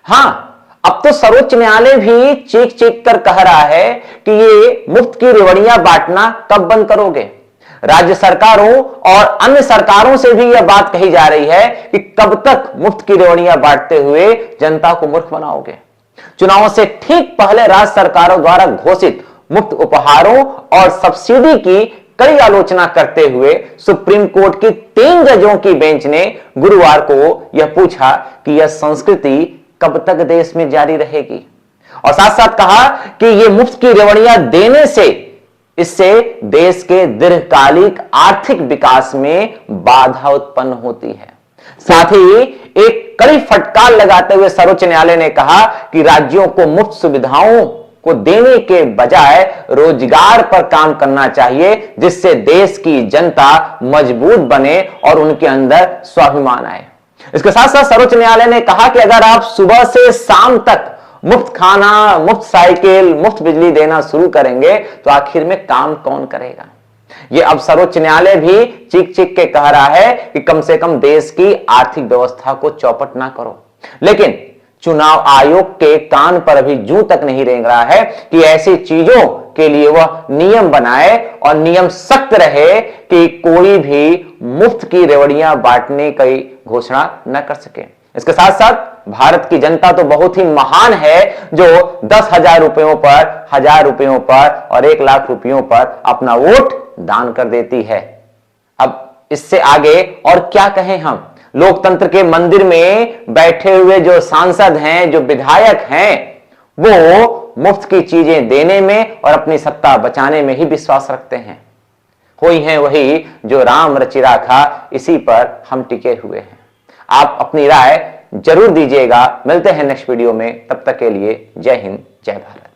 हां, अब तो सर्वोच्च न्यायालय भी चीख चीख कर कह रहा है कि ये मुफ्त की रेवड़ियां बांटना कब बंद करोगे। राज्य सरकारों और अन्य सरकारों से भी यह बात कही जा रही है कि कब तक मुफ्त की रेवड़ियां बांटते हुए जनता को मूर्ख बनाओगे। चुनावों से ठीक पहले राज्य सरकारों द्वारा घोषित मुफ्त उपहारों और सब्सिडी की कड़ी आलोचना करते हुए सुप्रीम कोर्ट की 3 जजों की बेंच ने गुरुवार को यह पूछा कि यह संस्कृति कब तक देश में जारी रहेगी, और साथ साथ कहा कि यह मुफ्त की रेवड़ियां देने से इससे देश के दीर्घकालिक आर्थिक विकास में बाधा उत्पन्न होती है। साथ ही एक कड़ी फटकार लगाते हुए सर्वोच्च न्यायालय ने कहा कि राज्यों को मुफ्त सुविधाओं को देने के बजाय रोजगार पर काम करना चाहिए, जिससे देश की जनता मजबूत बने और उनके अंदर स्वाभिमान आए। इसके साथ साथ सर्वोच्च न्यायालय ने कहा कि अगर आप सुबह से शाम तक मुफ्त खाना, मुफ्त साइकिल, मुफ्त बिजली देना शुरू करेंगे तो आखिर में काम कौन करेगा। यह अब सर्वोच्च न्यायालय भी चीख चीख के कह रहा है कि कम से कम देश की आर्थिक व्यवस्था को चौपट ना करो। लेकिन चुनाव आयोग के कान पर अभी जूं तक नहीं रेंग रहा है कि ऐसी चीजों के लिए वह नियम बनाए और नियम सख्त रहे कि कोई भी मुफ्त की रेवड़ियां बांटने की घोषणा न कर सके। इसके साथ साथ भारत की जनता तो बहुत ही महान है जो 10,000 रुपयों पर, 1,000 रुपयों पर और 1,00,000 रुपयों पर अपना वोट दान कर देती है। अब इससे आगे और क्या कहें हम। लोकतंत्र के मंदिर में बैठे हुए जो सांसद हैं, जो विधायक हैं, वो मुफ्त की चीजें देने में और अपनी सत्ता बचाने में ही विश्वास रखते हैं। कोई है वही जो राम रचि राखा, इसी पर हम टिके हुए हैं। आप अपनी राय जरूर दीजिएगा। मिलते हैं नेक्स्ट वीडियो में, तब तक के लिए जय हिंद, जय भारत।